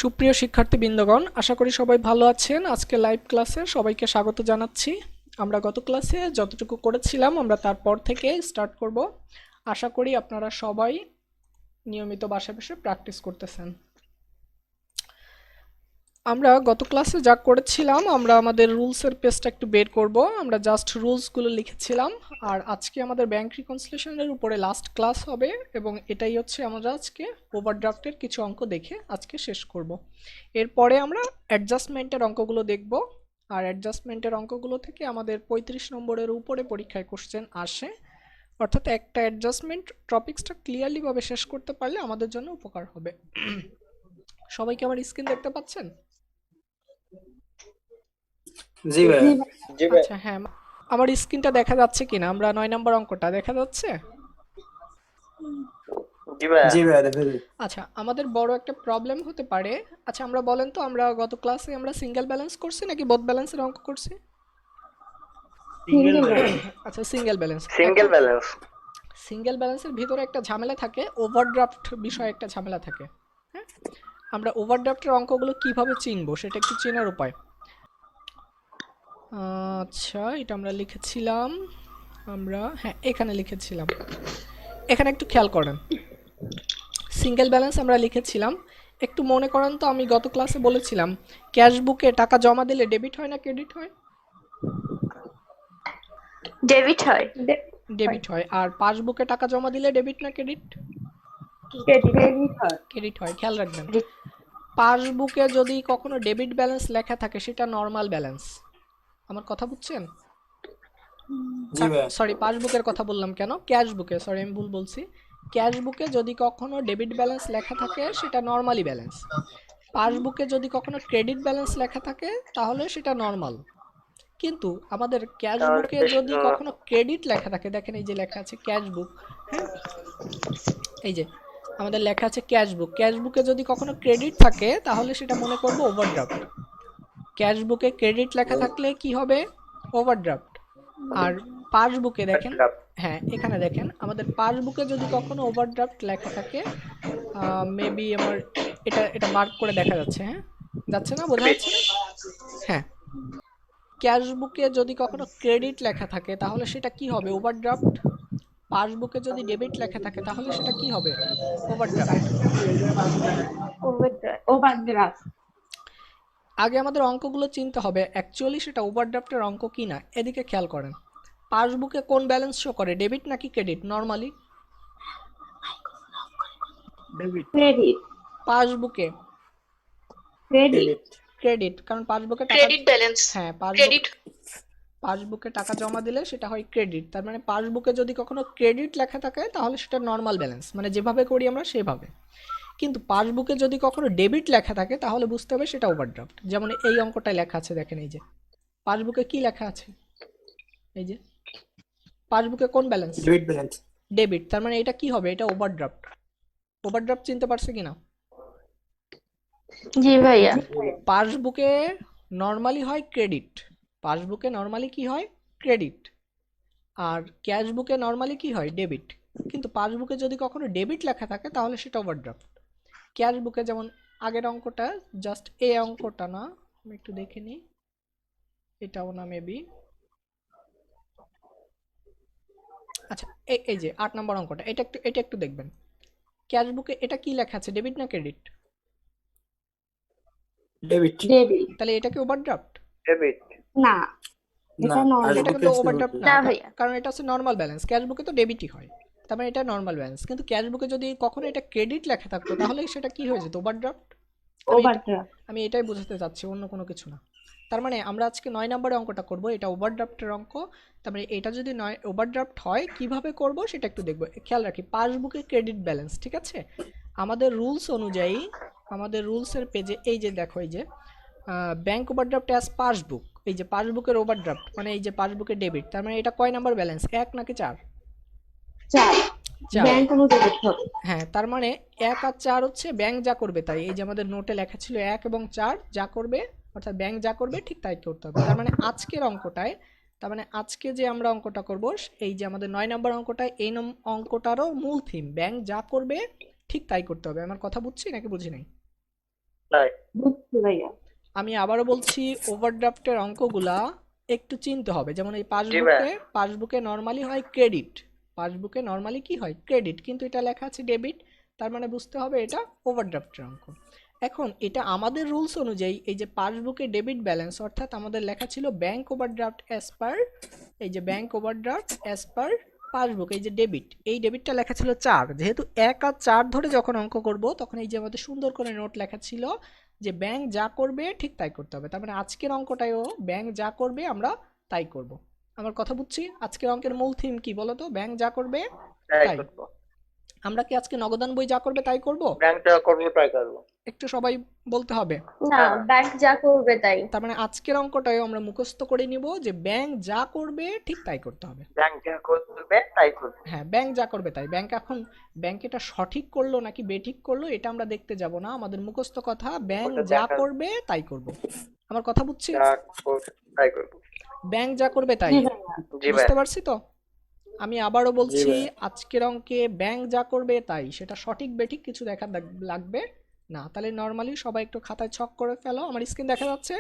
সুপ্রিয় শিক্ষার্থীবৃন্দগণ, আশা করি সবাই ভালো আছেন। আজকে লাইভ ক্লাসে সবাইকে স্বাগত জানাচ্ছি। আমরা গত ক্লাসে যতটুকু করেছিলাম আমরা তারপর থেকে স্টার্ট করব। আশা করি আপনারা সবাই নিয়মিত বাসায় বসে প্র্যাকটিস করতেছেন। আমরা গত ক্লাসে যা করেছিলাম, আমরা আমাদের রুলসের পেজটা একটু বের করব। আমরা জাস্ট রুলসগুলো লিখেছিলাম। আর আজকে আমাদের ব্যাংক রিকনসিলিয়েশনের উপরে লাস্ট ক্লাস হবে এবং এটাই হচ্ছে আমরা আজকে ওভারড্রাফটের কিছু অঙ্ক দেখে আজকে শেষ করব। এরপরে আমরা অ্যাডজাস্টমেন্টের অঙ্কগুলো দেখব। আর অ্যাডজাস্টমেন্টের অঙ্কগুলো থেকে আমাদের 35 নম্বরের উপরে পরীক্ষায় কোশ্চেন আসে। অর্থাৎ একটা অ্যাডজাস্টমেন্ট টপিকসটা ক্লিয়ারলি ভাবে শেষ করতে পারলে আমাদের জন্য উপকার হবে। সবাই কি আমার স্ক্রিন দেখতে পাচ্ছেন? জি ভাই। আচ্ছা, হ্যাঁ, আমার স্ক্রিনটা দেখা যাচ্ছে কিনা? আমরা 9 নম্বর অঙ্কটা দেখা যাচ্ছে? জি ভাই দেখা যায়। আচ্ছা, আমাদের বড় একটা প্রবলেম হতে পারে। আচ্ছা, আমরা বলেন তো, আমরা গত ক্লাসে আমরা সিঙ্গেল ব্যালেন্স করছি নাকি বোথ ব্যালেন্সের অঙ্ক করছি? আচ্ছা, সিঙ্গেল ব্যালেন্স। সিঙ্গেল ব্যালেন্সের ভিতরে একটা ঝামেলা থাকে, ওভারড্রাফট বিষয়ে একটা ঝামেলা থাকে। হ্যাঁ, আমরা ওভারড্রাফটের অঙ্কগুলো কিভাবে চিনবো সেটা একটু চেনার উপায়। আচ্ছা, এটা আমরা লিখেছিলাম, হ্যাঁ এখানে লিখেছিলাম। এখানে একটু খেয়াল করেন, সিঙ্গেল ব্যালেন্স আমরা লিখেছিলাম। একটু মনে করেন তো, আমি গত ক্লাসে বলেছিলাম ক্যাশ বুকে টাকা জমা দিলে ডেবিট হয় না ক্রেডিট হয়? ডেবিট হয়। ডেবিট হয়। আর পাসবুকে টাকা জমা দিলে ডেবিট না ক্রেডিট? ক্রেডিট হয়। খেয়াল রাখবেন, পাসবুকে যদি কখনো ডেবিট ব্যালেন্স লেখা থাকে সেটা নর্মাল ব্যালেন্স। আমার কথা বুঝছেন? জি ভাই। সরি, পাসবুকের কথা বললাম কেন, ক্যাশ বুকে, সরি আমি ভুল বলছি। ক্যাশ বুকে যদি কখনো ডেবিট ব্যালেন্স লেখা থাকে সেটা নর্মালি ব্যালেন্স। পাসবুকে যদি কখনো ক্রেডিট ব্যালেন্স লেখা থাকে তাহলে সেটা নর্মাল। কিন্তু আমাদের ক্যাশ বুকে যদি কখনো ক্রেডিট লেখা থাকে, দেখেন এই যে লেখা আছে ক্যাশ বুক, হ্যাঁ এই যে আমাদের লেখা আছে ক্যাশ বুক, ক্যাশ বুকে যদি কখনো ক্রেডিট থাকে তাহলে সেটা মনে করব ওভারড্রাফট। ক্যাশ বুকে ক্রেডিট লেখা থাকলে কি হবে? ওভারড্রাফট। আর পাসবুকে দেখেন, হ্যাঁ এখানে দেখেন আমাদের পাসবুকে যদি কখনো ওভারড্রাফট লেখা থাকে, মেবি আমার এটা এটা মার্ক করে দেখা যাচ্ছে, হ্যাঁ যাচ্ছে না, বোঝা যাচ্ছে না? হ্যাঁ, ক্যাশ বুকে যদি কখনো ক্রেডিট লেখা থাকে তাহলে সেটা কি হবে? ওভারড্রাফট। পাসবুকে যদি ডেবিট লেখা থাকে তাহলে সেটা কি হবে? ওভারড্রাফট। ওভারড্রাফট। আগে আমাদের অঙ্কগুলো চিনতে হবে অ্যাকচুয়ালি সেটা ওভারড্রাফটের অঙ্ক কিনা। এদিকে খেয়াল করেন, পাসবুকে কোন ব্যালেন্স শো করে, ডেবিট নাকি ক্রেডিট নরমালি? ক্রেডিট। পাসবুকে ক্রেডিট। ক্রেডিট, কারণ পাসবুকে টাকা, ক্রেডিট ব্যালেন্স। হ্যাঁ ক্রেডিট। পাসবুকে টাকা জমা দিলে সেটা হয় ক্রেডিট। তার মানে পাসবুকে যদি কখনো ক্রেডিট লেখা থাকে তাহলে সেটা নর্মাল ব্যালেন্স, মানে যেভাবে করি আমরা সেভাবে। কিন্তু পাসবুকে যদি কখনো ডেবিট লেখা থাকে তাহলে বুঝতে হবে সেটা ওভারড্রাফট। যেমন এই অঙ্কটায় লেখা আছে, দেখেন এই যে পাসবুকে কি লেখা আছে, এই যে পাসবুকে কোন ব্যালেন্স? Debit balance. ডেবিট। তার মানে এটা কি হবে? এটা ওভারড্রাফট। ওভারড্রাফট চিনতে পারছে কিনা? জি ভাইয়া। পাসবুকে নর্মালি হয় ক্রেডিট, পাসবুকে নর্মালি কি হয়? ক্রেডিট। আর ক্যাশ বুকে নর্মালি কি হয়? ডেবিট। কিন্তু পাসবুকে যদি কখনো ডেবিট লেখা থাকে তাহলে সেটা ওভারড্রাফট। ক্যাশ বুকে যেমন আগের অঙ্কটা, জাস্ট এই অঙ্কটা না, আমি একটু দেখে নিই, এটাও না মেবি, আচ্ছা এই যে 8 নম্বর অঙ্কটা, এটা একটু দেখবেন। ক্যাশ বুকে এটা কি লেখা আছে, ডেবিট না ক্রেডিট? ডেবিট। ডেবিট। তাহলে এটা কি ওভারড্রাফট? না, না, এটা নরমাল। এটা কিন্তু ওভারড্রাফট না, না ভাইয়া। কারণ এটা হচ্ছে নর্মাল ব্যালেন্স। ক্যাশ বুকে তো ডেবিটই হয়, তার মানে এটা নর্মাল ব্যালেন্স। কিন্তু ক্যাশ বুকে যদি কখনো এটা ক্রেডিট লেখা থাকতো তাহলে সেটা কি হয়ে যেত? ওভারড্রাফট। ওভারড্রাফট। আমি এটাই বোঝাতে চাচ্ছি, অন্য কোনো কিছু না। তার মানে আমরা আজকে 9 নম্বরের অঙ্কটা করব, এটা ওভারড্রাফটের অঙ্ক। তার মানে এটা যদি নয় ওভারড্রাফট হয় কিভাবে করব সেটা একটু দেখব। খেয়াল রাখি, পাসবুকে ক্রেডিট ব্যালেন্স, ঠিক আছে? আমাদের রুলস অনুযায়ী, আমাদের রুলসের পেজে এই যে দেখো, এই যে ব্যাংক ওভারড্রাফট অ্যাজ পাসবুক, এই যে পাসবুকের ওভারড্রাফট মানে এই যে পাসবুকের ডেবিট। তার মানে এটা কয় নাম্বার ব্যালেন্স, 1 নাকি 4? 4। 4। ব্যাংক অনুযায়ী দেখতে হবে। হ্যাঁ, তার মানে 1 আর 4 হচ্ছে ব্যাংক যা করবে তাই। এই যে আমাদের নোটে লেখা ছিল 1 এবং 4 যা করবে, অর্থাৎ ব্যাংক যা করবে ঠিক তাই করতে হবে। তার মানে আজকের অঙ্কটায়, তার মানে আজকে যে আমরা অঙ্কটা করব, এই যে আমাদের 9 নম্বর অঙ্কটায়, এই অঙ্কটারও মূল থিম ব্যাংক যা করবে ঠিক তাই করতে হবে। আমার কথা বুঝছি নাকি বুঝি নাই? তাই বুঝছি ভাইয়া। আমি আবারও বলছি, ওভারড্রাফটের অঙ্কগুলা একটু চিনতে হবে। যেমন এই জি ভাইয়া পাসবুকে নর্মালি হয় ক্রেডিট, পাসবুকে নর্মালি কি হয় ক্রেডিট, কিন্তু এটা লেখা আছে ডেবিট, তার মানে বুঝতে হবে এটা ওভারড্রাফটের অঙ্ক। এখন এটা আমাদের রুলস অনুযায়ী, এই যে পাসবুকে ডেবিট ব্যালেন্স, অর্থাৎ আমাদের লেখা ছিল ব্যাংক ওভারড্রাফট অ্যাজ পার, এই যে ব্যাংক ওভারড্রাফট অ্যাজ পার পাসবুক, এই যে ডেবিট, এই ডেবিটটা লেখা ছিল 4। যেহেতু 1 আর 4 ধরে যখন অঙ্ক করব, তখন এই যে আমাদের সুন্দর করে নোট লেখা ছিল যে ব্যাংক যা করবে ঠিক তাই করতে হবে। তার মানে আজকের অঙ্কটাও ব্যাংক যা করবে আমরা তাই করব। আমার কথা বুঝছি? আজকের অঙ্কের মূল থিম কি বলো তো? ব্যাংক যা করবে তাই তাই। করবো আমরা কি আজকে নগদান বই যা করবে তাই করব? ব্যাংকটা করবো ট্রাই করবো একটু সবাই বলতে হবে। না, হ্যাঁ ব্যাংক যা করবে তাই। তার মানে আজকের অঙ্কটাও আমরা মুখস্থ করে নিব যে ব্যাংক যা করবে ঠিক তাই করতে হবে। ব্যাংক যা করবে তাই করবো হ্যাঁ, ব্যাংক যা করবে তাই। ব্যাংক এটা সঠিক করলো নাকি বেঠিক করলো এটা আমরা দেখতে যাব না, আমাদের মুখস্থ কথা ব্যাংক ওটা যা দেখা করবে তাই করব। আমার কথা বুঝছি? যা করবে তাই করবো ব্যাংক যা করবে তাই। জি ভাইয়া। জি বুঝতে ভাইয়া পারছি তো? আমি আবারও জি বলছি, ভাইয়া আজকের অঙ্কে ব্যাংক যা করবে তাই, সেটা সঠিক বেঠিক কিছু দেখা লাগবে না। তাহলে নর্মালি সবাই একটু খাতায় ছক করে ফেলো। আমার স্ক্রিন দেখা যাচ্ছে?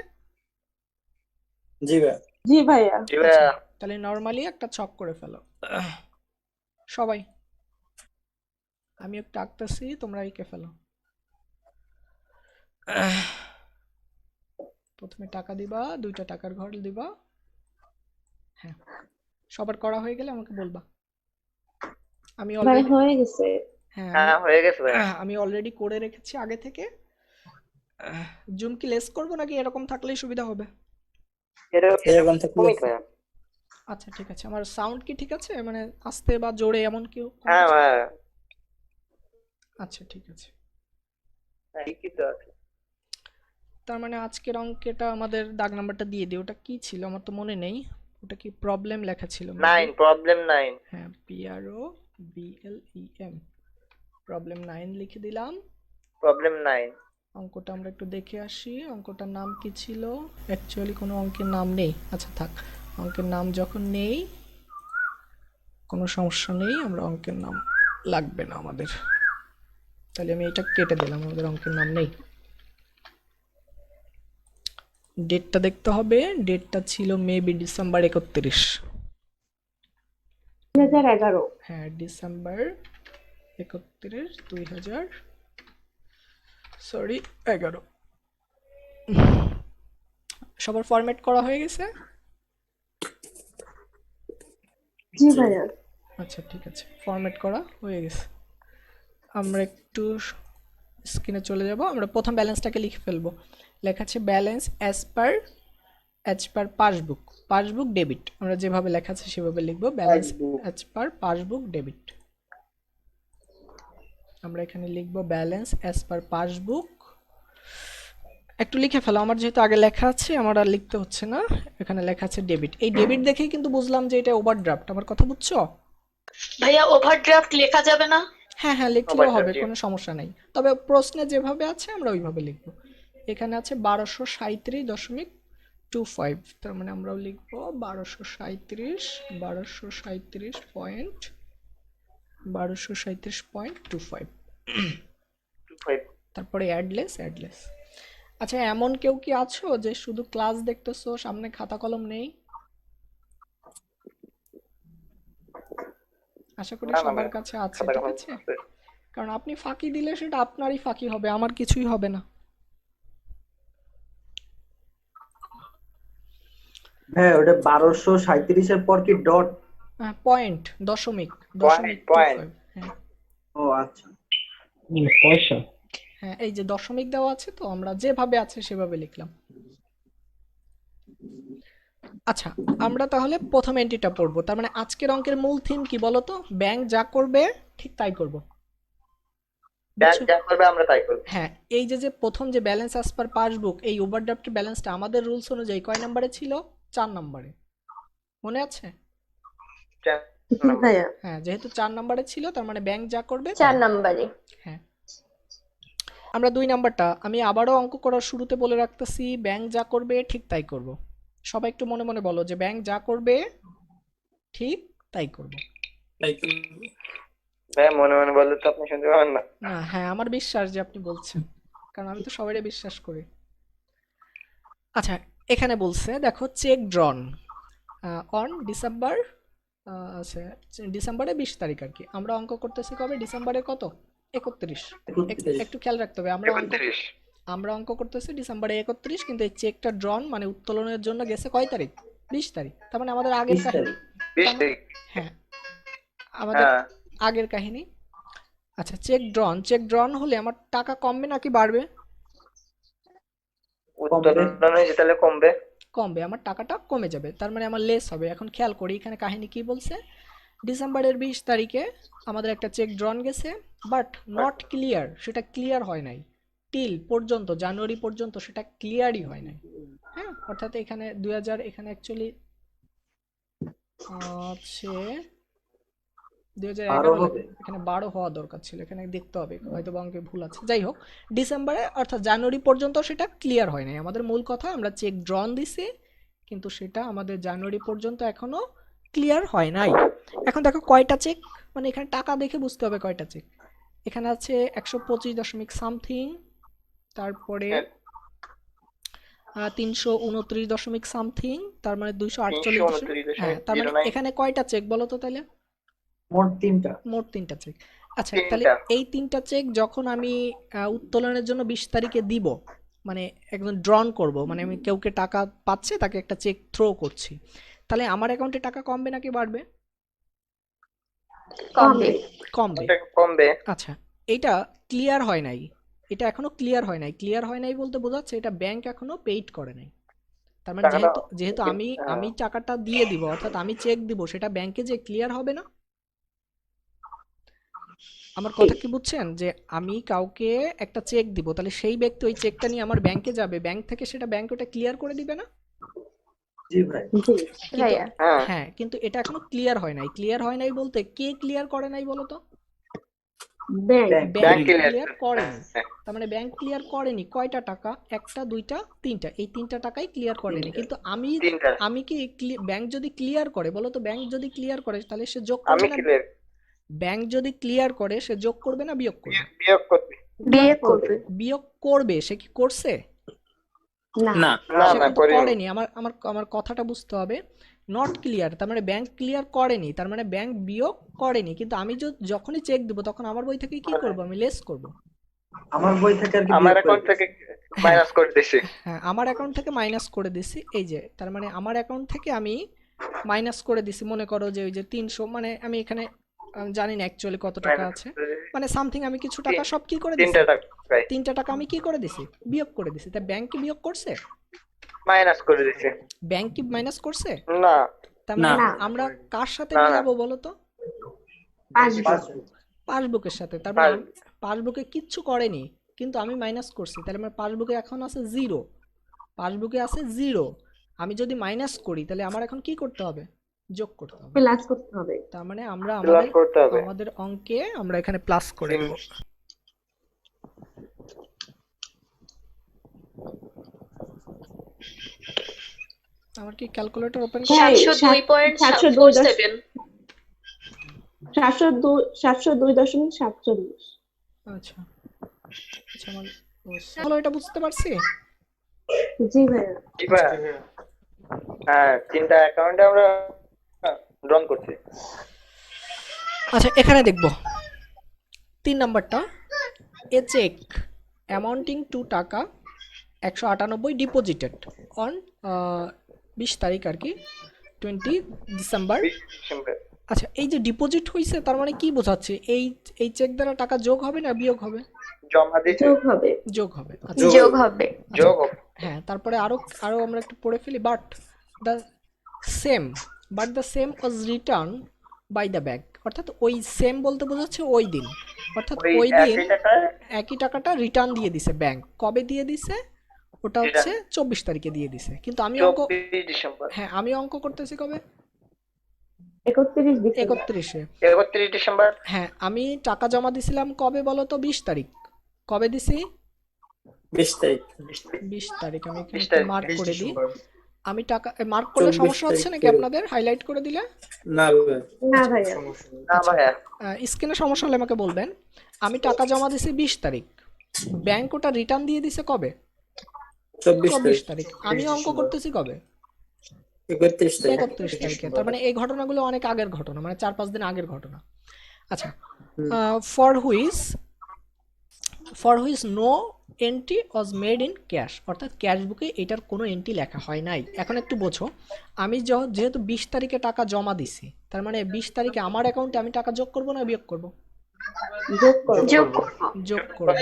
জি ভাইয়া জি ভাইয়া। জি আচ্ছা, ভাইয়া তাহলে নর্মালি একটা ছক করে ফেলো সবাই। আমি একটু আঁকতেছি, তোমরা এঁকে ফেলো। প্রথমে টাকা দিবা, 2টা টাকার ঘর দিবা। হ্যাঁ, সবার করা হয়ে গেলে আমাকে বলবা। আমি মানে অলরেডি হয়ে গেছে। হ্যাঁ হ্যাঁ হয়ে গেছে ভাইয়া আমি অলরেডি করে রেখেছি আগে থেকে। জুম কি লেস করবো নাকি এরকম থাকলেই সুবিধা হবে? এরকম তো কমই ভাইয়া আচ্ছা ঠিক আছে। আমার সাউন্ড কি ঠিক আছে, মানে আস্তে বা জোরে এমন কেউ কোনো হ্যাঁ কিছু? ভাইয়া আচ্ছা ঠিক আছে। ঠিকই তো আছে তার মানে আজকের অঙ্কেটা আমাদের দাগ নাম্বারটা দিয়ে দিই। ওটা কি ছিল আমার তো মনে নেই। ওটা কি প্রবলেম লেখা ছিল মেবি? 9 প্রবলেম 9 হ্যাঁ, PROBLEM, প্রবলেম 9 লিখে দিলাম। প্রবলেম 9 অঙ্কটা আমরা একটু দেখে আসি। অঙ্কটার নাম কি ছিল? অ্যাকচুয়ালি কোনো অঙ্কের নাম নেই। আচ্ছা থাক, অঙ্কের নাম যখন নেই কোনো সমস্যা নেই, আমরা অঙ্কের নাম লাগবে না আমাদের। তাহলে আমি এটা কেটে দিলাম, আমাদের অঙ্কের নাম নেই। ডেটটা দেখতে হবে। ডেটটা ছিল মেবি ডিসেম্বর 31। 2011। হ্যাঁ, ডিসেম্বর 31, 2000 সরি 11। সবার ফরম্যাট করা হয়ে গেছে? জি ভাইয়া। আচ্ছা ঠিক আছে, ফরম্যাট করা হয়ে গেছে। আমরা একটু স্ক্রিনে চলে যাব। আমরা প্রথম ব্যালেন্সটাকে লিখে ফেলবো। লেখা আছে balance as per passbook, passbook debit. আমরা যেভাবে লেখা আছে সেভাবে লিখবো, balance as per passbook debit. আমরা এখানে লিখবো ব্যালেন্স অ্যাজ পার পাসবুক। একটু লিখে ফেলো, আমার যেহেতু আগে লেখা আছে আমার আর লিখতে হচ্ছে না। এখানে লেখা আছে ডেবিট। এই ডেবিট দেখেই কিন্তু বুঝলাম যে এটা ওভারড্রাফট। আমার কথা বুঝছো? ভাইয়া, ওভারড্রাফট লেখা যাবে না? হ্যাঁ হ্যাঁ, লিখলেও হবে, কোনো সমস্যা নেই। তবে প্রশ্নে যেভাবে আছে আমরা ওইভাবে লিখবো। এখানে আছে 1237.25, তার মানে আমরাও লিখবো 1237.25। তারপরে অ্যাডলেস। আচ্ছা, এমন কেউ কি আছো যে শুধু ক্লাস দেখতেছো, সামনে খাতা কলম নেই? আশা করি না না সবার ভাইয়া কাছে আছে, খাতা ঠিক কলম আছে? আছে কারণ আপনি ফাঁকি দিলে সেটা আপনারই ফাঁকি হবে, আমার কিছুই হবে না। হ্যাঁ ওটা 1237 পর কি ডট পয়েন্ট, দশমিক, পয়েন্ট 25। হ্যাঁ ও আচ্ছা পয়সা হ্যাঁ, এই যে দশমিক দেওয়া আছে, তো আমরা যেভাবে আছে সেভাবে লিখলাম। আচ্ছা, আমরা তাহলে প্রথম এন্ট্রিটা পড়বো। তার মানে আজকের অঙ্কের মূল থিম কি বলতো? ব্যাংক যা করবে ঠিক তাই করব। ব্যাংক বুঝছো? যা করবে আমরা তাই করব হ্যাঁ, এই যে প্রথম যে ব্যালেন্স অ্যাজ পার পাসবুক, এই ওভারড্রাফটের ব্যালেন্সটা আমাদের রুলস অনুযায়ী কয় নম্বরে ছিল? 4 নম্বরে। মনে আছে? জি ভাইয়া। হ্যাঁ, যেহেতু 4 নম্বরে ছিল তার মানে ব্যাংক যা করবে 4 তাই। নাম্বারে। হ্যাঁ, আমরা 2 নাম্বারটা আমি আবারও অঙ্ক করার শুরুতে বলে রাখতেছি, ব্যাংক যা করবে ঠিক তাই করব। সবাই একটু মনে মনে বলো যে ব্যাংক যা করবে ঠিক তাই করব। তাই ভাই মনে মনে বললে তো আপনি শুনতে পাবেন না না, হ্যাঁ আমার বিশ্বাস যে আপনি বলছেন। কারণ আমি তো সবারই বিশ্বাস করি। আচ্ছা, এখানে বলছে দেখো চেক ড্রন অন ডিসেম্বর, আচ্ছা ডিসেম্বরের 20 তারিখ আর কি। আমরা অঙ্ক করতেছি কবে? ডিসেম্বরের কত? 31। 31। একটু খেয়াল রাখতে হবে, আমরা অঙ্ক করতেছি ডিসেম্বরে 31, কিন্তু এই চেকটা ড্রন মানে উত্তোলনের জন্য গেছে কয় তারিখ? 20 তারিখ। তার মানে আমাদের আগের 20 কাহিনী। তারিখ। হ্যাঁ, আমাদের আগের কাহিনী। আচ্ছা, চেক ড্রন হলে আমার টাকা কমবে নাকি বাড়বে? কমবে, আমার টাকাটা কমে যাবে, তার মানে আমার লেস হবে। এখন খেয়াল করি এখানে কাহিনী কি বলছে। ডিসেম্বরের 20 তারিখে আমাদের একটা চেক ড্রন গেছে, বাট নট ক্লিয়ার, সেটা ক্লিয়ার হয় নাই টিল পর্যন্ত, জানুয়ারি পর্যন্ত সেটা ক্লিয়ারই হয় নাই। হ্যাঁ, অর্থাৎ এখানে 2000, এখানে অ্যাকচুয়ালি আছে 2011 লাগে, এখানে 12 হওয়া দরকার ছিল, এখানে দেখতে হবে, হয়তো অঙ্কে ভুল আছে। যাই হোক, ডিসেম্বরে অর্থাৎ জানুয়ারি পর্যন্ত সেটা ক্লিয়ার হয় নাই। আমাদের মূল কথা, আমরা চেক ড্রন দিছি কিন্তু সেটা আমাদের জানুয়ারি পর্যন্ত এখনো ক্লিয়ার হয় নাই। এখন দেখো কয়টা চেক, মানে এখানে টাকা দেখে বুঝতে হবে কয়টা চেক। এখানে আছে 125 দশমিক সামথিং, তারপরে 329 দশমিক সামথিং, তার মানে 248। হ্যাঁ, তার মানে এখানে কয়টা চেক বলো তো তাহলে? মোট তিনটা চেক। আচ্ছা, তাহলে এই তিনটা চেক যখন আমি উত্তোলনের জন্য 20 তারিখে দিব, মানে একদম ড্রন করব, মানে আমি কেউকে টাকা পাচ্ছে তাকে একটা চেক থ্রো করছি, তাহলে আমার অ্যাকাউন্টে টাকা কমবে নাকি বাড়বে? কমবে। আচ্ছা, এটা ক্লিয়ার হয় নাই, এটা এখনো ক্লিয়ার হয় নাই। ক্লিয়ার হয় নাই বলতে বোঝাচ্ছে এটা ব্যাংক এখনো পেইড করে নাই। তার মানে যেহেতু আমি টাকাটা দিয়ে দিব, অর্থাৎ আমি চেক দিব, সেটা ব্যাংকে যে ক্লিয়ার হবে না। আমার কথা কি বুঝছেন? যে আমি কাউকে একটা চেক দিব, তাহলে সেই ব্যক্তি ওই চেকটা নিয়ে আমার ব্যাংকে যাবে, ব্যাংক থেকে সেটা ব্যাংক ওটা ক্লিয়ার করে দিবে না? জি ভাই। ভাইয়া হ্যাঁ, কিন্তু এটা এখনো ক্লিয়ার হয় নাই। ক্লিয়ার হয় নাই বলতে কে ক্লিয়ার করে নাই বলো তো? ব্যাংক ক্লিয়ার করেনি। তার মানে ব্যাংক ক্লিয়ার করেনি কয়টা টাকা? একটা, দুইটা, তিনটা, এই তিনটা টাকাই ক্লিয়ার করেনি। কিন্তু আমি কি ব্যাংক যদি ক্লিয়ার করে, বলো তো, ব্যাংক যদি ক্লিয়ার করে তাহলে সে যোগ করবে না? ব্যাংক যদি ক্লিয়ার করে সে যোগ করবে না বিয়োগ করবে? বিয়োগ করবে। সে কি করছে? না সে কিন্তু করেনি। আমার কথাটা বুঝতে হবে। নট ক্লিয়ার, তার মানে ব্যাংক ক্লিয়ার করেনি, তার মানে ব্যাংক বিয়োগ করেনি। কিন্তু আমি যখনই চেক দেবো তখন আমার বই থেকে কি করব? আমি লেস করব। আমার বই থেকে আর কি আমার অ্যাকাউন্ট থেকে মাইনাস করে দিছি। হ্যাঁ, আমার অ্যাকাউন্ট থেকে মাইনাস করে দিছি। এই যে, তার মানে আমার অ্যাকাউন্ট থেকে আমি মাইনাস করে দিছি, মনে করো যে ওই যে 300, মানে আমি এখানে জানি না অ্যাকচুয়ালি কত টাকা আছে, মানে সামথিং আমি কিছু টাকা সব কি করে দিছি? 3টা টাকা প্রায় 3টা টাকা আমি কি করে দিছি? বিয়োগ করে দিছি। তা ব্যাংক কি বিয়োগ করছে? মাইনাস করে দিছি। ব্যাংক কি মাইনাস করছে? না, তার মানে আমরা কার সাথে মিলাবো বলো তো? পাসবুকের সাথে। তার মানে পাসবুকে কিচ্ছু করেনি কিন্তু আমি মাইনাস করছি, তাহলে আমার পাসবুকে এখন আছে 0, পাসবুকে আছে 0। আমি যদি মাইনাস করি তাহলে আমার এখন কি করতে হবে? যোগ করতে হবে, প্লাস করতে হবে। তার মানে আমরা প্লাস করতে হবে। আমাদের অঙ্কে আমরা এখানে প্লাস করে দেব। আমার কি ক্যালকুলেটর ওপেন? 702.47। 702.47। আচ্ছা আচ্ছা, আমার হলো, এটা বুঝতে পারছি। জি ভাইয়া। কি ভাই? হ্যাঁ, 3টা অ্যাকাউন্টে আমরা ড্রন করছি। আচ্ছা, এখানে দেখব 3 নাম্বারটা, এ চেক অ্যামাউন্টিং টু টাকা 198 ডিপোজিটেড অন 20 তারিখ আর কি, 20 ডিসেম্বর। আচ্ছা, এই যে ডিপোজিট হইছে তার মানে কি বোঝাচ্ছে? এই চেক দ্বারা টাকা যোগ হবে না বিয়োগ হবে? জমা দিছি। যোগ হবে। আচ্ছা, যোগ হবে। হ্যাঁ, তারপরে আরো আমরা একটু পড়ে ফেলি। But the same was return by the bank, অর্থাৎ ওই সেম বলতে বোঝাচ্ছে ওই দিন, অর্থাৎ ওই দিন একই টাকাটা রিটার্ন দিয়ে দিছে ব্যাংক। কবে দিয়ে দিছে? ওটা হচ্ছে 24 তারিখে দিয়ে দিছে। কিন্তু আমি 24 ডিসেম্বর। হ্যাঁ, আমি অঙ্ক করতেছি কবে? 31 ডিসেম্বর। হ্যাঁ, আমি টাকা জমা দিছিলাম কবে বলো তো? 20 তারিখ। কবে দিছি? 20 তারিখ। 20 তারিখ। আমি এখানে মার্ক করে দিই। আমি টাকা মার্ক করলে সমস্যা হচ্ছে নাকি আপনাদের? হাইলাইট করে দিলে? না ভাইয়া। না ভাইয়া। স্ক্রিনে সমস্যা হলে আমাকে বলবেন। আমি টাকা জমা দিছি 20 তারিখ। ব্যাংক ওটা রিটার্ন দিয়ে দিছে কবে? 24 তারিখ। আমি অঙ্ক করতেছি কবে? 31 তারিখ। 31 তারিখে। তার মানে এই ঘটনাগুলো অনেক আগের ঘটনা, মানে 4-5 দিন আগের ঘটনা। আচ্ছা, for which no entry was made in cash, অর্থাৎ ক্যাশ বুকে এটার কোনো এন্ট্রি লেখা হয় নাই। এখন একটু বোঝো, আমি যেহেতু 20 তারিখে টাকা জমা দিছি, তার মানে 20 তারিখে আমার অ্যাকাউন্টে আমি টাকা যোগ করব না বিয়োগ করব? যোগ করব।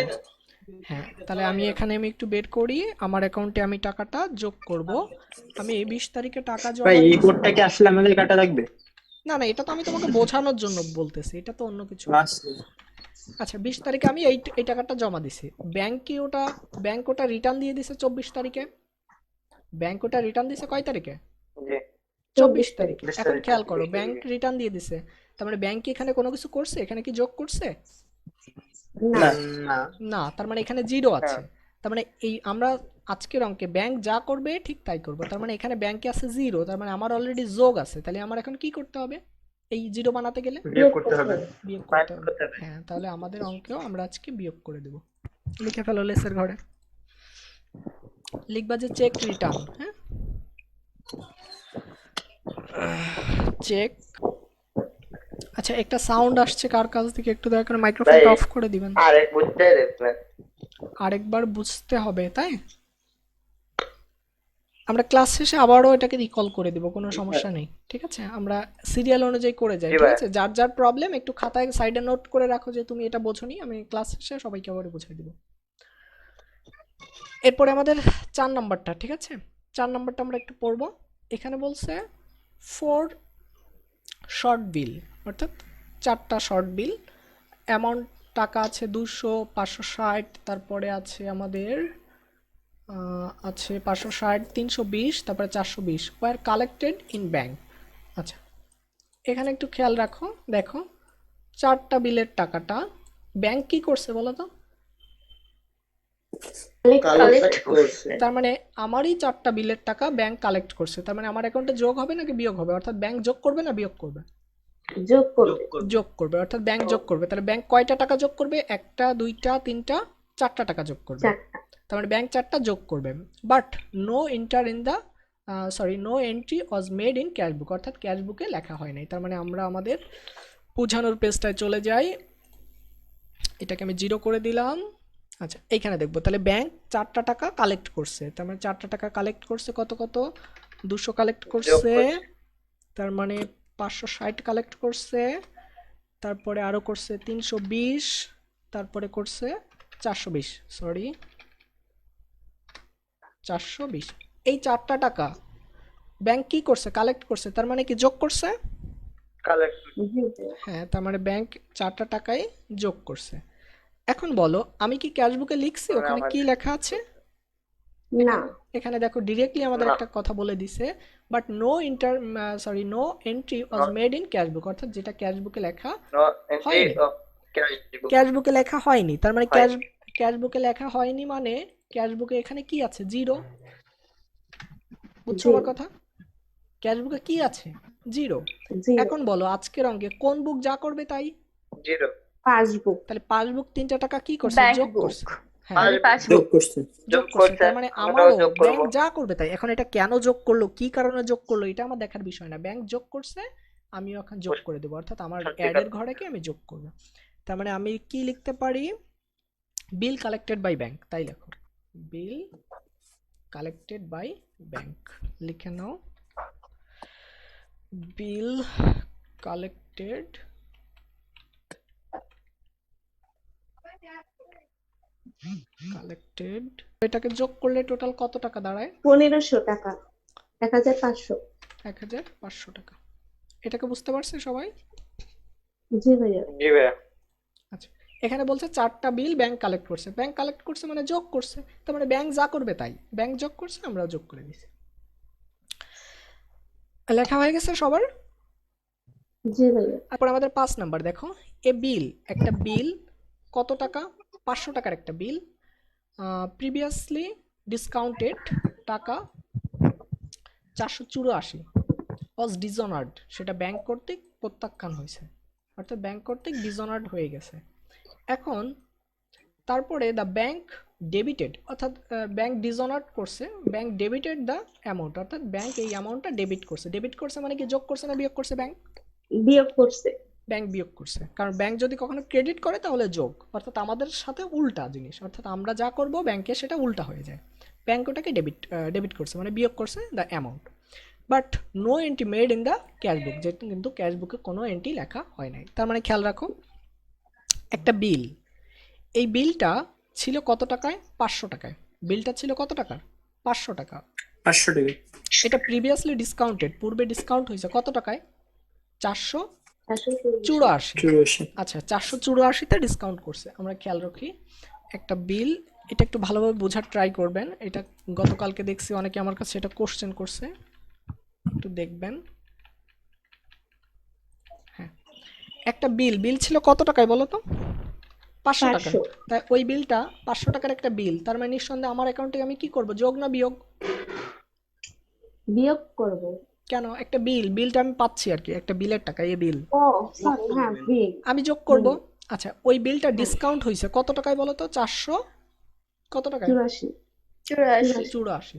হ্যাঁ, তাহলে আমি একটু বের করি, আমার অ্যাকাউন্টে আমি টাকাটা যোগ করব। আমি 20 তারিখে টাকা ভাই জমা এই দিয়েছি। কোডটা কি আসলে আমাদের কাটা লাগবে? না না, এটা তো আমি তোমাকে বোঝানোর জন্য বলতেছি, এটা তো অন্য কিছু। আচ্ছা আচ্ছা, 20 তারিখে আমি এই টাকাটা জমা দিছি। ব্যাংক ওটা রিটার্ন দিয়ে দিছে 24 তারিখে। ব্যাংক ওটা রিটার্ন দিছে কয় তারিখে? জি 24 তারিখে। 24 এখন তারিখে। খেয়াল করো, ব্যাংক রিটার্ন দিয়ে দিছে, তার মানে ব্যাংক কি এখানে কোনো কিছু করছে? এখানে কি যোগ করছে? না। না। না না, তার মানে এখানে জিরো আছে। তার মানে এই আমরা আজকের অঙ্কে ব্যাংক যা করবে ঠিক তাই করবো। তার মানে এখানে ব্যাংকে আছে জিরো, তার মানে আমার অলরেডি যোগ আছে। তাহলে আমার এখন কি করতে হবে? এই জিরো বানাতে গেলে বিয়োগ করতে হবে। বিয়োগ মাইনাস করতে হবে। করতে হবে। হ্যাঁ, তাহলে আমাদের অঙ্কেও আমরা আজকে বিয়োগ করে দেব। লিখে ফেলো লেসের ঘরে, লিখবা যে চেক রিটার্ন। হ্যাঁ, চেক। আচ্ছা, একটা সাউন্ড আসছে কার কাছ থেকে? একটু দয়া করে মাইক্রোফোনটা ভাই, অফ করে দিবেন। আরেক বুঝতে পারছেন? আরেকবার বুঝতে হবে, তাই আমরা ক্লাস শেষে আবারও এটাকে রিকল করে দিব, কোনো সমস্যা নেই, ঠিক আছে? আমরা সিরিয়াল অনুযায়ী করে যাই, জি ঠিক ভাই। আছে? যার যার প্রবলেম একটু খাতায় সাইডে নোট করে রাখো যে তুমি এটা বোঝোনি, আমি ক্লাস শেষে সবাইকে আবার বুঝিয়ে দিব। এরপরে আমাদের 4 নাম্বারটা, ঠিক আছে? 4 নাম্বারটা আমরা একটু পড়বো। এখানে বলছে 4 শর্ট বিল, অর্থাৎ 4টা শর্ট বিল। অ্যামাউন্ট টাকা আছে 200, 560, তারপরে আছে আমাদের আছে 560, 320, তারপরে 420 ওয়ার কালেক্টেড ইন ব্যাংক। আচ্ছা, এখানে একটু খেয়াল রাখো, দেখো 4টা বিলের টাকাটা ব্যাংক কি করছে বলো তো? কালেক্ট করছে। তার মানে আমারই 4টা বিলের টাকা ব্যাংক কালেক্ট করছে, তার মানে আমার অ্যাকাউন্টে যোগ হবে নাকি বিয়োগ হবে? অর্থাৎ ব্যাংক যোগ করবে না বিয়োগ করবে? যোগ করবে। যোগ করবে, অর্থাৎ ব্যাংক যোগ করবে। তাহলে ব্যাংক কয়টা টাকা যোগ করবে? 1টা, 2টা, 3টা, 4টা টাকা যোগ করবে। 4টা। তার মানে ব্যাংক 4টা যোগ করবে। But no no entry was made in cash book, অর্থাৎ ক্যাশ বুকে লেখা হয় নাই। তার মানে আমরা আমাদের বোঝানোর পেজটায় চলে যাই, এটাকে আমি 0 করে দিলাম। আচ্ছা, এইখানে দেখবো তাহলে ব্যাংক 4টা টাকা কালেক্ট করছে, তার মানে 4টা টাকা কালেক্ট করছে। কত 200 কালেক্ট করছে, তার মানে 560 কালেক্ট করছে, তারপরে আরো করছে 320, তারপরে করছে 420। এই 4টা টাকা ব্যাংক কি করছে? কালেক্ট করছে, তার মানে কি যোগ করছে? কালেক্ট জি। হ্যাঁ, তার মানে ব্যাংক 4টা টাকায় যোগ করছে। এখন বলো, আমি কি ক্যাশ বুকে লিখছি ওখানে কি লেখা আছে? না। এখানে দেখো ডিরেক্টলি আমাদের না। একটা কথা বলে দিছে, but no entry was made in cash book, অর্থাৎ যেটা ক্যাশ বুকে লেখা নো এন্ট্রি হয়নি। Of cash book. ক্যাশ বুকে লেখা হয়নি, তার মানে হয়নি। ক্যাশ বুকে লেখা হয়নি মানে ক্যাশ বুকে এখানে কি আছে? জিরো। বুঝছো আমার কথা? ক্যাশ বুকে কি আছে? জিরো। জি। এখন বলো আজকের অঙ্কে কোন বুক যা করবে তাই? জিরো। পাসবুক। তাহলে পাসবুক 3টা টাকা কি করছে? ব্যাংক যোগ বুক। করছে। হ্যাঁ, আর যোগ করছে। যোগ যোগ করছে। করছে, তার মানে আমরাও আমারও যোগ করব। ব্যাংক যা করবে তাই। এখন এটা কেন যোগ করলো, কি কারণে যোগ করলো, এটা আমার দেখার বিষয় না। ব্যাংক যোগ করছে, আমিও এখন যোগ করে দেবো, অর্থাৎ আমার সত্যি অ্যাডের কথা। ঘরে কি আমি যোগ করব। তার মানে আমি কি লিখতে পারি? বিল কালেক্টেড বাই ব্যাংক, তাই লেখো, বিল কালেক্টেড বাই ব্যাংক। লিখে নাও, বিল কালেক্টেড এটাকে যোগ করলে টোটাল কত টাকা দাঁড়ায়? 1500 টাকা। 1500। 1500 টাকা। এটাকে বুঝতে পারছে সবাই? জি ভাইয়া। জি ভাইয়া। আচ্ছা, এখানে বলছে 4টা বিল ব্যাংক কালেক্ট করছে। ব্যাংক কালেক্ট করছে মানে যোগ করছে, তার মানে ব্যাংক যা করবে তাই। ব্যাংক যোগ করছে, আমরাও যোগ করে দিছি। লেখা হয়ে গেছে সবার? জি ভাইয়া। তারপর আমাদের 5 নাম্বার দেখো, এ বিল, একটা বিল কত টাকা? 500 টাকার একটা বিল, প্রিভিয়াসলি ডিসকাউন্টেড টাকা 484 ওয়াজ ডিসঅনার্ড, সেটা ব্যাংক কর্তৃক প্রত্যাখ্যান হয়েছে, অর্থাৎ ব্যাংক কর্তৃক ডিসঅনার্ড হয়ে গেছে। এখন তারপরে দ্য ব্যাংক ডেবিটেড, অর্থাৎ ব্যাংক ডিসঅনার্ড করছে, ব্যাংক ডেবিটেড দ্য অ্যামাউন্ট, অর্থাৎ ব্যাংক এই অ্যামাউন্টটা ডেবিট করছে। ডেবিট করছে মানে কি, যোগ করছে না বিয়োগ করছে? ব্যাংক বিয়োগ করছে। ব্যাংক বিয়োগ করছে, কারণ ব্যাংক যদি কখনো ক্রেডিট করে তাহলে যোগ, অর্থাৎ আমাদের সাথে উল্টা জিনিস, অর্থাৎ আমরা যা করব ব্যাংকে সেটা উল্টা হয়ে যায়। ব্যাংক ওটাকে ডেবিট করছে মানে বিয়োগ করছে the amount, but no entry made in the cash book, যেহেতু কিন্তু ক্যাশ বুকে কোনো এন্ট্রি লেখা হয় নাই। তার মানে খেয়াল রাখো, একটা বিল, এই বিলটা ছিল কত টাকায়? 500 টাকায়। বিলটা ছিল কত টাকা? 500 টাকা। 500 টাকা। এটা প্রিভিয়াসলি ডিসকাউন্টেড, পূর্বে ডিসকাউন্ট হয়েছে কত টাকায়? 484। 84। আচ্ছা, 484তে ডিসকাউন্ট করছে। আমরা খেয়াল রাখি একটা বিল, এটা একটু ভালোভাবে বোঝার ট্রাই করবেন। এটা গতকালকে দেখছি অনেকে আমার কাছে এটা কোশ্চেন করছে, একটু দেখবেন। হ্যাঁ, একটা বিল ছিল কত টাকায় বলো তো? 500 টাকা। 500। তাই ওই বিলটা 500 টাকার একটা বিল, তার মানে নিঃসন্দেহে আমার অ্যাকাউন্টে আমি কি করব, যোগ না বিয়োগ? বিয়োগ করব। কেন? একটা বিলটা আমি পাচ্ছি আর কি, একটা বিলের টাকা, এই বিল ও সরি, হ্যাঁ বিয়োগ। আমি যোগ করব। আচ্ছা, ওই বিলটা ডিসকাউন্ট হয়েছে কত টাকায় বলো তো? 400 কত টাকায়? 84। 84।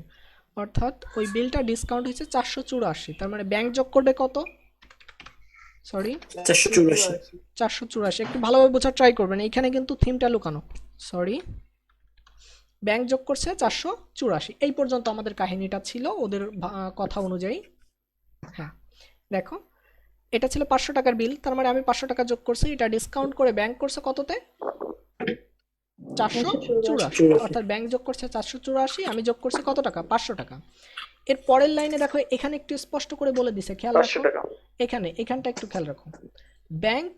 অর্থাৎ ওই বিলটা ডিসকাউন্ট হয়েছে 484, তার মানে ব্যাংক যোগ করবে কত? সরি, 484। 484। একটু ভালোভাবে বোঝার ট্রাই করবেন, এইখানে কিন্তু থিমটা লুকানো। সরি, ব্যাংক যোগ করছে 484। এই পর্যন্ত আমাদের কাহিনীটা ছিল ওদের কথা অনুযায়ী। হ্যাঁ, দেখো এটা ছিল 500 টাকার বিল, তার মানে আমি 500 টাকা যোগ করছি, এটা ডিসকাউন্ট করে ব্যাংক করছে কততে? 484। অর্থাৎ ব্যাংক যোগ করছে 484, আমি যোগ করছি কত টাকা? 500 টাকা। এর পরের লাইনে দেখো, এখানে একটু স্পষ্ট করে বলে দিছে, খেয়াল 500 রাখো টাকা। এখানটা একটু খেয়াল রাখো। ব্যাংক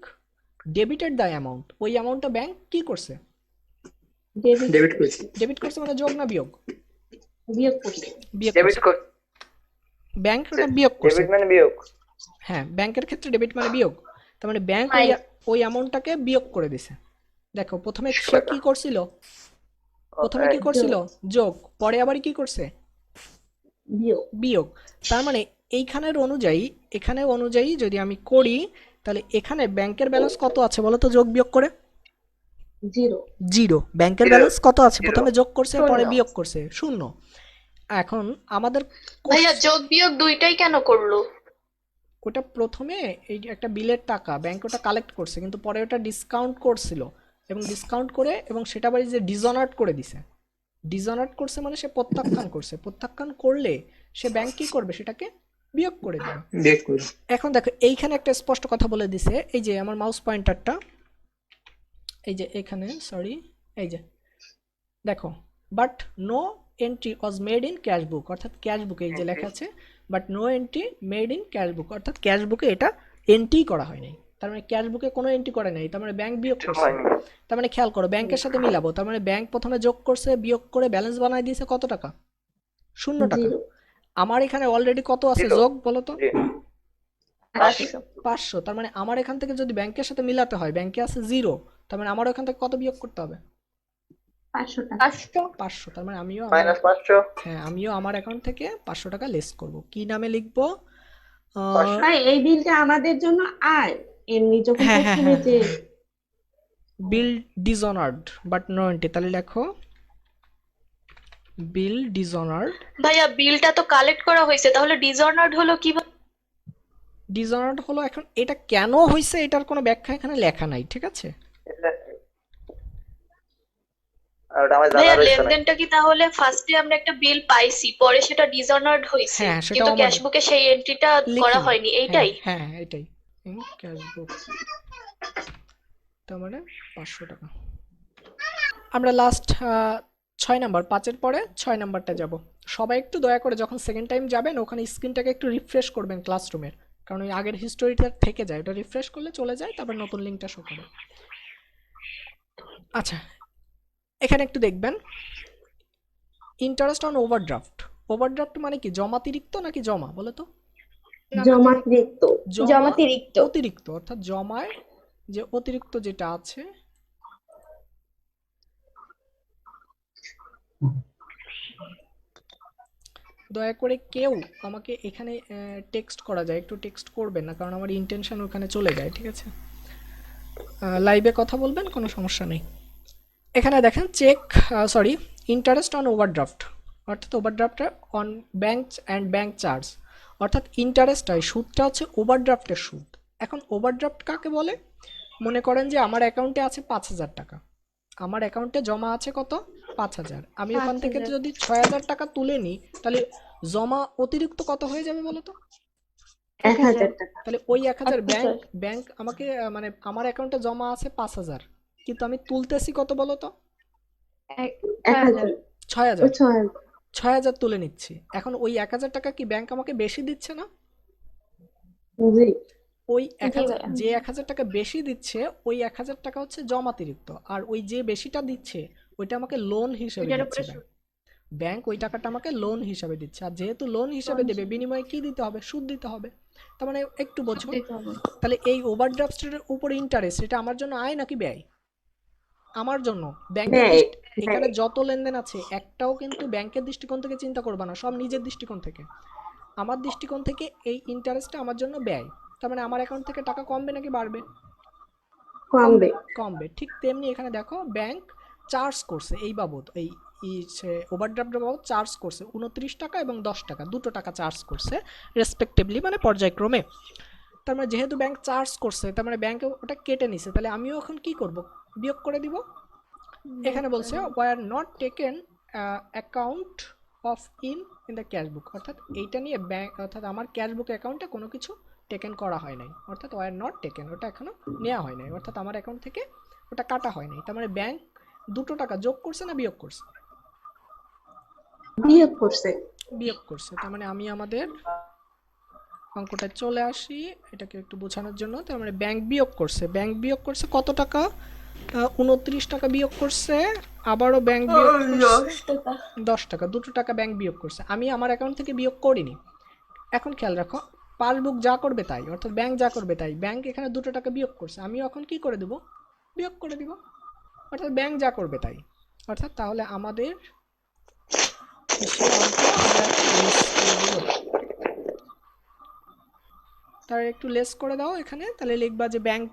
ডেবিটেড দ্য অ্যামাউন্ট, ওই অ্যামাউন্টটা ব্যাংক কি করছে? ডেবিট করেছি। ডেবিট করছে মানে যোগ না বিয়োগ? বিয়োগ করছে। বিয়োগ ডেবিট করছে। ব্যাংক ওটা বিয়োগ করছে। ডেবিট মানে বিয়োগ। হ্যাঁ, ব্যাংকের ক্ষেত্রে ডেবিট মানে বিয়োগ, তার মানে ব্যাংক ওই অ্যামাউন্টটাকে বিয়োগ করে দিছে। দেখো প্রথমে সে কি করছিল? প্রথমে কি করছিল? যোগ, পরে আবার কি করছে? বিয়োগ। বিয়োগ। তার মানে এখানে অনুযায়ী যদি আমি করি, তাহলে এখানে ব্যাংকের ব্যালেন্স কত আছে বলো তো, যোগ বিয়োগ করে? 0। 0। ব্যাংকের Zero, ব্যালেন্স কত আছে? zero। প্রথমে যোগ করছে, পরে 0। বিয়োগ করছে, 0। এখন আমাদের ভাইয়া যোগ বিয়োগ দুইটাই কেন করলো? ওটা প্রথমে এই একটা বিলের টাকা ব্যাংক ওটা কালেক্ট করছে, কিন্তু পরে ওটা ডিসকাউন্ট করছিল, এবং ডিসকাউন্ট করে এবং সেটা আবার যে ডিসঅনার্ড করে দিছে। ডিসঅনার্ড করছে মানে সে প্রত্যাখ্যান করছে, প্রত্যাখ্যান করলে সে ব্যাংক কি করবে? সেটাকে বিয়োগ করে দেবে। বিয়োগ করি। এখন দেখো এইখানে একটা স্পষ্ট কথা বলে দিছে, এই যে আমার মাউস পয়েন্টারটা, এই যে এখানে, সরি, এই যে দেখো, but no entry was made in cash book, অর্থাৎ ক্যাশ বুকে এই যে লেখা আছে but no entry made in cash book, অর্থাৎ ক্যাশ বুকে এটা এন্ট্রি করা হয় নাই। তার মানে ক্যাশ বুকে কোনো এন্ট্রি করে নাই, তার মানে ব্যাংক বিয়োগ করছে। হয়নি। তার মানে খেয়াল করো, ব্যাংকের সাথে মিলাবো, তার মানে ব্যাংক প্রথমে যোগ করছে, বিয়োগ করে ব্যালেন্স বানায় দিয়েছে কত টাকা? 0 টাকা। 0। আমার এখানে অলরেডি কত আছে Zero। যোগ বলো তো? জি। 500। 500। তার মানে আমার এখান থেকে যদি ব্যাংকের সাথে মিলাতে হয়, ব্যাংকে আছে 0, তার মানে আমার এখান থেকে কত বিয়োগ করতে হবে? 500 টাকা। 500। তার মানে আমিও মাইনাস 500। হ্যাঁ, আমিও আমার অ্যাকাউন্ট থেকে 500 টাকা লেস করব। কি নামে লিখবো? ভাই এই বিলটা আমাদের জন্য আয়, এমনি যখন হ্যাঁ, হ্যাঁ, প্রথমে হ্যাঁ। যে বিল ডিসঅনার্ড বাট নো এন্ট্রি, তাহলে লেখো বিল ডিসঅনার্ড। ভাইয়া বিলটা তো কালেক্ট করা হয়েছে, তাহলে ডিসঅনার্ড হলো কিভাবে? ডিসঅনার্ড হলো, এখন এটা কেন হয়েছে এটার কোনো ব্যাখ্যা এখানে লেখা নাই, ঠিক আছে? আর ওটা আমার ভাইয়া জানা রয়েছে না। লেনদেনটা কি তাহলে ফার্স্টে আমরা একটা বিল পাইছি, পরে সেটা ডিসঅনার্ড হয়েছে, হ্যাঁ, সেটাও কিন্তু আমার- ক্যাশ বুকে সেই এন্ট্রিটা করা লিখিনি। হয়নি, এইটাই? হ্যাঁ, হ্যাঁ, এটাই ক্যাশ বুক। তার মানে 500 টাকা। আমরা লাস্ট 6 নাম্বার, 5-এর পরে 6 নাম্বারটা যাব। সবাই একটু দয়া করে যখন সেকেন্ড টাইম যাবেন ওখানে স্ক্রিনটাকে একটু রিফ্রেশ করবেন ক্লাসরুমের, কারণ ওই আগের হিস্টোরিটা থেকে যায়, ওটা রিফ্রেশ করলে চলে যায়, তারপর নতুন লিঙ্কটা শো করে। আচ্ছা, এখানে একটু দেখবেন ইন্টারেস্ট অন ওভারড্রাফট। ওভারড্রাফট মানে কি, জমাতিরিক্ত নাকি জমা বলো তো? জমাতিরিক্ত। জমাতিরিক্ত। অতিরিক্ত, অর্থাৎ জমায় যে অতিরিক্ত যেটা আছে, দয়া করে কেউ আমাকে এখানে টেক্সট করা যায়, একটু টেক্সট করবেন না, কারণ আমার ইন্টেনশন ওখানে চলে যায়, ঠিক আছে? লাইভে কথা বলবেন, কোনো সমস্যা নেই। এখানে দেখেন check, sorry, interest on overdraft, অর্থাৎ ওভারড্রাফটে on bank and bank charge, অর্থাৎ ইন্টারেস্ট হয়, সুদটা হচ্ছে ওভারড্রাফটের সুদ। এখন ওভারড্রাফট কাকে বলে? মনে করেন যে আমার অ্যাকাউন্টে আছে 5,000 টাকা, আমার অ্যাকাউন্টে জমা আছে কত? 5,000। আমি ওখান থেকে যদি 6,000 টাকা তুলে নিই, তাহলে জমা অতিরিক্ত কত হয়ে যাবে বলো তো? 1,000 টাকা। তাহলে ওই 1,000 ব্যাংক আমাকে মানে আমার অ্যাকাউন্টে জমা আছে 5,000, কিন্তু আমি তুলতেছি কত বলো তো? 1,000 6,000। 6,000 6,000 তুলে নিচ্ছি। এখন ওই 1,000 টাকা কি ব্যাংক আমাকে বেশি দিচ্ছে না? জি ওই 1,000, যে 1,000 টাকা বেশি দিচ্ছে, ওই 1,000 টাকা হচ্ছে জমাতিরিক্ত, আর ওই যে বেশিটা দিচ্ছে ওইটা আমাকে লোন হিসেবে দিচ্ছে ব্যাংক। ব্যাংক ওই টাকাটা আমাকে লোন হিসাবে দিচ্ছে, আর যেহেতু লোন হিসাবে দেবে, বিনিময়ে কি দিতে হবে? সুদ দিতে হবে। তার মানে একটু বোঝো, তাহলে এই ওভারড্রাফটের উপর ইন্টারেস্ট, এটা আমার জন্য আয় নাকি ব্যয়? আমার জন্য। ব্যাংকের ব্যয়। এখানে যত লেনদেন আছে একটাও কিন্তু ব্যাংকের দৃষ্টিকোণ থেকে চিন্তা করবা না, সব নিজের দৃষ্টিকোণ থেকে। আমার দৃষ্টিকোণ থেকে এই ইন্টারেস্টটা আমার জন্য ব্যয়। তার মানে আমার অ্যাকাউন্ট থেকে টাকা কমবে নাকি বাড়বে? কমবে। কমবে। ঠিক তেমনি এখানে দেখো ব্যাংক চার্জ করছে এই বাবদ, এই ওভারড্রাফট বাবদ চার্জ করছে 29 টাকা এবং 10 টাকা, দুটো টাকা চার্জ করছে রেসপেক্টিভলি, মানে পর্যায়ক্রমে। তার মানে যেহেতু ব্যাংক চার্জ করছে, তার মানে ব্যাংকে ওটা কেটে নিছে, তাহলে আমিও এখন কি করব? বিয়োগ করে দিব। এখানে বলছে were not taken account of in the cash book, অর্থাৎ এইটা নিয়ে ব্যাংক, অর্থাৎ আমার ক্যাশ বুক অ্যাকাউন্টে কোনো কিছু টেকেন করা হয় নাই, অর্থাৎ ওয়ার নট টেকেন, ওটা এখনো নেওয়া হয় নাই, অর্থাৎ আমার অ্যাকাউন্ট থেকে ওটা কাটা হয় নাই। তার মানে ব্যাংক দুটো টাকা যোগ করছে না বিয়োগ করছে? বিয়োগ করছে। বিয়োগ করছে। তার মানে আমি আমাদের অঙ্কটা চলে আসি এটাকে একটু বোঝানোর জন্য। তার মানে ব্যাংক বিয়োগ করছে, ব্যাংক বিয়োগ করছে কত টাকা? 29 টাকা বিয়োগ করছে, আবারও ব্যাংক বিয়োগ করছে 10 টাকা, দুটো টাকা ব্যাংক বিয়োগ করছে। আমি আমার অ্যাকাউন্ট থেকে বিয়োগ করিনি। এখন খেয়াল রাখো, পাসবুক যা করবে তাই, অর্থাৎ ব্যাংক যা করবে তাই। ব্যাংক এখানে দুটো টাকা বিয়োগ করছে, আমি এখন কি করে দেব? বিয়োগ করে দিব, অর্থাৎ ব্যাংক যা করবে তাই। অর্থাৎ তাহলে আমাদের তার একটু লেস করে দাও এখানে, তাহলে লিখবা যে bank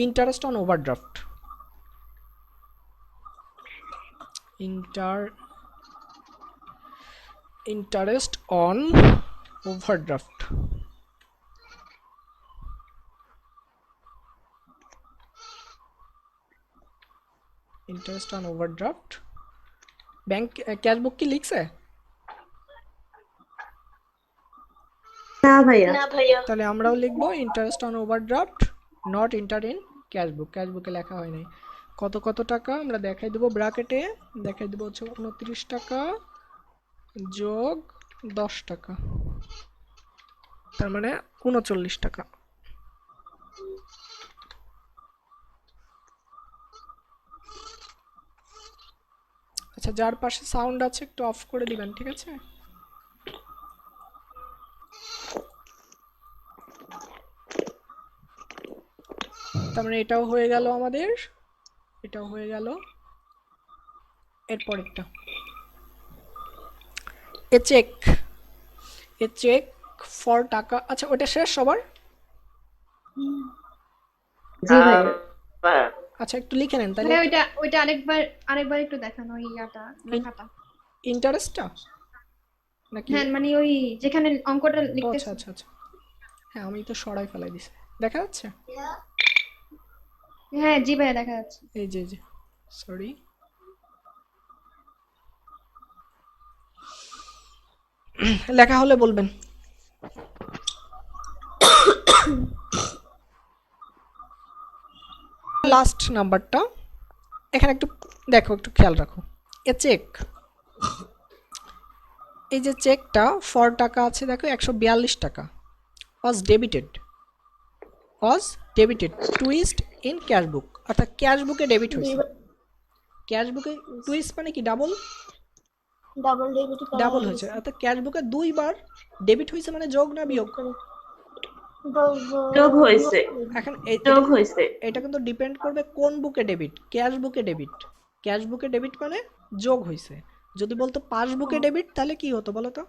interest on overdraft, interest on overdraft. Interest on overdraft. Bank cash বুক কি লিখছে? না ভাইয়া। না ভাইয়া। তাহলে আমরাও লিখবো interest on overdraft not enter in cash book. Cash বুকে লেখা হয় নাই। কত কত টাকা আমরা দেখাই দেবো ব্র্যাকেটে, দেখাই দেবো হচ্ছে 29 টাকা যোগ 10 টাকা, তার মানে 39 টাকা। আচ্ছা, যার পাশে সাউন্ড আছে একটু অফ করে দিবেন, ঠিক আছে? তার মানে এটাও হয়ে গেল আমাদের, এটাও হয়ে গেল। এরপরেরটা এ চেক ফর টাকা। আচ্ছা, ওটা শেষ সবার? জি ভাইয়া। হ্যাঁ আচ্ছা, একটু লিখে নেন তাহলে মানে ওইটা আরেকবার একটু দেখানো, ওই লেখাটা। ইন্টারেস্টটা নাকি? হ্যাঁ, মানে ওই যেখানে অঙ্কটা ও আচ্ছা লিখতেছি। আচ্ছা আচ্ছা, হ্যাঁ আমি তো সরাই ফেলাই দিছি। দেখা যাচ্ছে? হ্যাঁ জি ভাইয়া, দেখা যাচ্ছে। এই যে সরি, লেখা হলে বলবেন। লাস্ট নাম্বারটা এখানে একটু দেখো, একটু খেয়াল রাখো। এ চেক, এই যে চেকটা ফর টাকা আছে দেখো 142 টাকা, was debited twist in cash book, অর্থাৎ ক্যাশ বুকে ডেবিট হয়েছে। ক্যাশ বুকে টুইস্ট মানে কি? ডাবল ডাবল হয়েছে, অর্থাৎ ক্যাশ বুকে দুইবার ডেবিট হয়েছে, মানে যোগ না বিয়োগ? যোগ হয়েছে। এখন যোগ হয়েছে। এটা কিন্তু ডিপেন্ড করবে কোন বুকে ডেবিট। ক্যাশ বুকে ডেবিট, ক্যাশ বুকে ডেবিট মানে যোগ হয়েছে। যদি বলতো পাসবুকে ডেবিট তাহলে কি হতো বলো তো?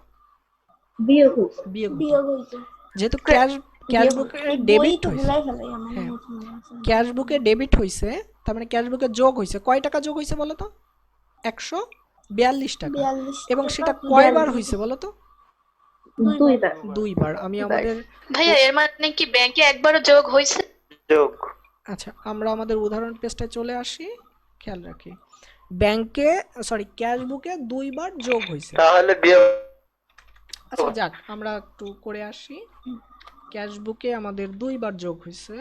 বিয়োগ হয়েছে। বিয়োগ হতো। যেহেতু ক্যাশ বুকে ডেবিট হয়েছে, ভুলাই ফেলাই আমার হ্যাঁ নতুন আছে। ক্যাশ বুকে ডেবিট হয়েছে, তার মানে ক্যাশ বুকে যোগ হয়েছে, কয় টাকা যোগ হয়েছে বলো তো? 142 টাকা। 42 এবং টাকা সেটা কয়বার হয়েছে বলো তো? দুইবার। দুইবার। আমি আমাদের ভাইয়া এর মানে কি ব্যাংকে একবারও যোগ হয়েছে? যোগ। আচ্ছা আমরা আমাদের উদাহরণ পেজটায় চলে আসি, খেয়াল রাখি ব্যাংকে ক্যাশ বুকে দুইবার যোগ হয়েছে। তাহলে বিয়োগ। আচ্ছা যাক আমরা একটু করে আসি, ক্যাশ বুকে আমাদের দুইবার যোগ হয়েছে,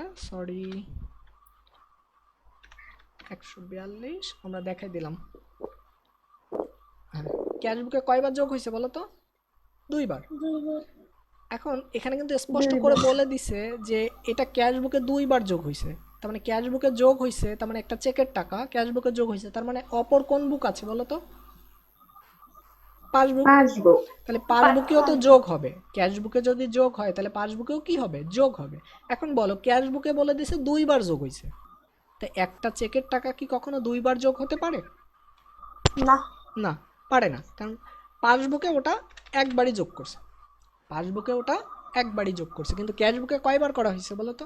142 আমরা দেখাই দিলাম। ক্যাশ বুকে কয়বার যোগ হয়েছে বলো তো? দুইবার। এখন এখানে কিন্তু স্পষ্ট করে বলে দিছে যে এটা ক্যাশ বুকে দুইবার যোগ হয়েছে, তার মানে ক্যাশ বুকে যোগ হয়েছে, তার মানে একটা চেকের টাকা ক্যাশ বুকে যোগ হয়েছে, তার মানে অপর কোন বুক আছে বলো তো? পাসবুক। পাসবুক। তাহলে পাসবুকেও তো যোগ হবে, ক্যাশ বুকে যদি যোগ হয় তাহলে পাসবুকেও কি হবে? যোগ হবে। এখন বলো ক্যাশ বুকে বলে দিছে দুইবার যোগ হয়েছে, তো একটা চেকের টাকা কি কখনো দুইবার যোগ হতে পারে? না, না, পারে না, কারণ পাসবুকে ওটা একবারই যোগ করছে, পাসবুকে ওটা একবারই যোগ করছে, কিন্তু ক্যাশ বুকে কয়বার করা হয়েছে বলো তো?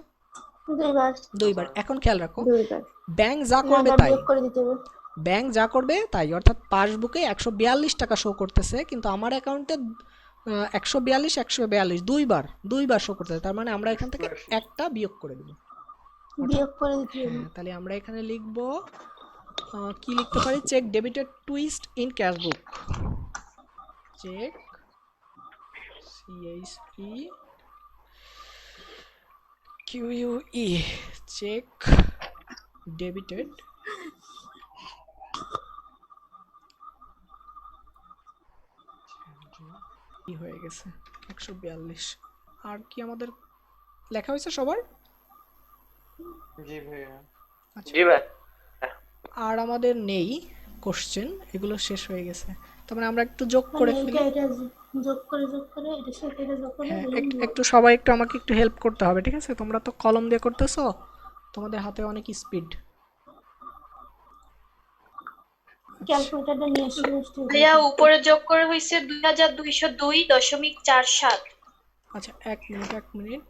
দুইবার। দুইবার। এখন খেয়াল রাখো দুইবার। ব্যাংক যা করবে আবার তাই, বিয়োগ করে দিতে হবে। ব্যাংক যা করবে তাই, অর্থাৎ পাসবুকে 142 টাকা শো করতেছে, কিন্তু আমার অ্যাকাউন্টে 142 দুইবার শো করতেছে, তার মানে আমরা এখান থেকে একটা বিয়োগ করে দেব। বিয়োগ করে দিতে হবে। হ্যাঁ, তাহলে আমরা এখানে লিখব কি লিখতে পারি? Cheque debited twist in cash book, cheque CHEQUE cheque debited কি হয়ে গেছে 142। আর কি আমাদের লেখা হয়েছে সবার? জি ভাইয়া। আচ্ছা, জি ভাই। আর আমাদের নেই কোশ্চেন, এগুলো শেষ হয়ে গেছে, তার মানে আমরা একটু যোগ করে ফেলি। এটা যোগ করে এটার সাথে এটা যোগ করে হ্যাঁ একটু সবাই একটু আমাকে একটু হেল্প করতে হবে, ঠিক আছে? তোমরা তো কলম দিয়ে করতেছো, তোমাদের হাতে অনেক স্পিড। ক্যালকুলেটরটা নিয়ে এসে বসতে হবে। ভাইয়া উপরে যোগ করে হয়েছে 2202.47। আচ্ছা এক মিনিট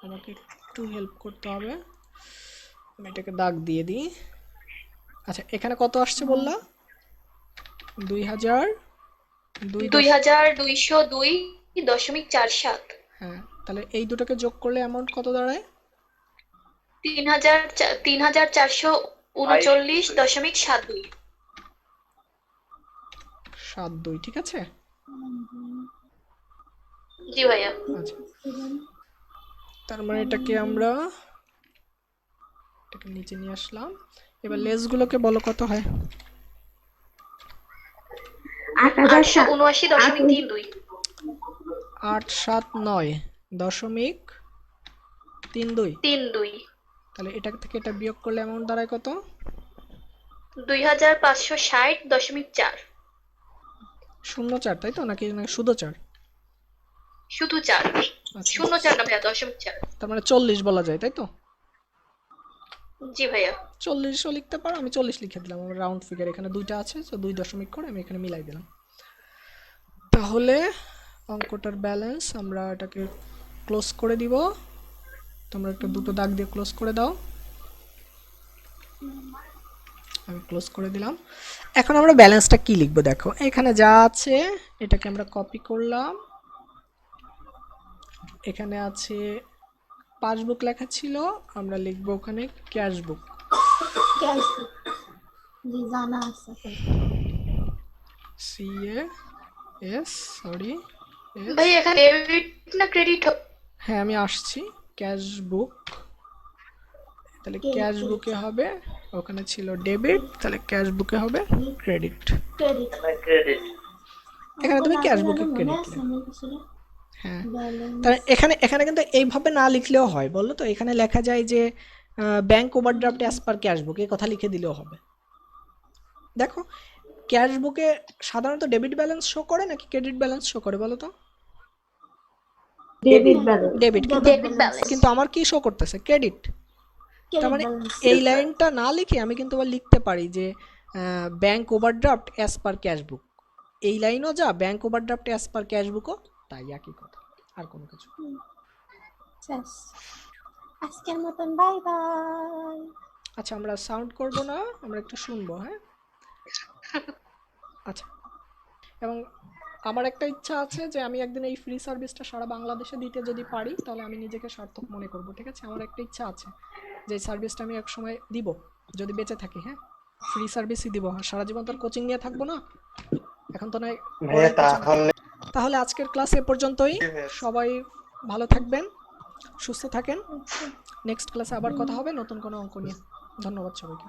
আমাকে একটু হেল্প করতে হবে, আমি এটাকে দাগ দিয়ে দিই। আচ্ছা এখানে কত আসছে বললা? 2202.47। হ্যাঁ, তাহলে এই দুটোকে যোগ করলে অ্যামাউন্ট কত দাঁড়ায়? 3439.72। 72, ঠিক আছে? জি ভাইয়া। আচ্ছা তার মানে এটাকে আমরা নিচে নিয়ে আসলাম। এবার লেসগুলোকে বলো কত হয়? 879.32। 879.32। তাহলে এটা থেকে এটা বিয়োগ করলে অ্যামাউন্ট দাঁড়ায় কত? 2560.4। 04, তাই তো? নাকি শুধু 4? শুধু 4, আচ্ছা 04 না ভাইয়া, 0.4। তার মানে 40 বলা যায়, তাই তো? জি ভাইয়া। 40ও লিখতে পারো, আমি 40 লিখে দিলাম, আমার রাউন্ড ফিগার এখানে দুইটা আছে, তো 2 দশমিক করে আমি এখানে মিলাই দিলাম। তাহলে অঙ্কটার ব্যালেন্স আমরা এটাকে ক্লোজ করে দিব, তোমরা একটা দুটো দাগ দিয়ে ক্লোজ করে দাও। আমি ক্লোজ করে দিলাম। এখন আমরা ব্যালেন্সটা কি লিখবো দেখো, এখানে যা আছে এটাকে আমরা কপি করলাম, এখানে আছে পাসবুক লেখা ছিল, আমরা লিখবো ওখানে ক্যাশ বুক। জি জানা আছে। ভাই এখানে ডেবিট না ক্রেডিট? হ্যাঁ আমি আসছি, ক্যাশ বুক, তাহলে ক্যাশ বুকে হবে, ওখানে ছিল ডেবিট, তাহলে ক্যাশ বুকে হবে ক্রেডিট। ক্রেডিট। ক্রেডিট। এখানে তুমি ক্যাশ বুকে ক্রেডিট লিখবে। হ্যাঁ, তাহলে এখানে কিন্তু এইভাবে না লিখলেও হয়, বললো তো? এখানে লেখা যায় যে bank overdraft as per cash book, এই কথা লিখে দিলেও হবে। দেখো ক্যাশ বুকে সাধারণত ডেবিট ব্যালেন্স শো করে নাকি ক্রেডিট ব্যালেন্স শো করে বলো তো? Debit balance. Debit, balance. কিন্তু আমার কি শো করতেছে? ক্রেডিট। তার মানে এই লাইনটা না লিখে আমি কিন্তু আবার লিখতে পারি যে bank overdraft as per cash book, এই লাইনও যা bank overdraft as per cash বুকও তাই, একই কথা, আর কোনো কিছু। শেষ। আজকের মতন বাই বাই। আচ্ছা আমরা সাউন্ড করব না, আমরা একটু শুনবো, হ্যাঁ? আচ্ছা, এবং আমার একটা ইচ্ছা আছে যে আমি একদিন এই ফ্রি সার্ভিসটা সারা বাংলাদেশে দিতে যদি পারি তাহলে আমি নিজেকে সার্থক মনে করব, ঠিক আছে? আমার একটা ইচ্ছা আছে যে এই সার্ভিসটা আমি এক সময় দিব, যদি বেঁচে থাকি, হ্যাঁ? ফ্রি সার্ভিসই দিব, আর সারা জীবন তো আর কোচিং নিয়ে থাকবো না, এখন তো নয়। তাহলে আজকের ক্লাস এ পর্যন্তই। সবাই ভালো থাকবেন, সুস্থ থাকেন। নেক্সট ক্লাসে আবার কথা হবে নতুন কোনো অঙ্ক নিয়ে। ধন্যবাদ সবাইকে।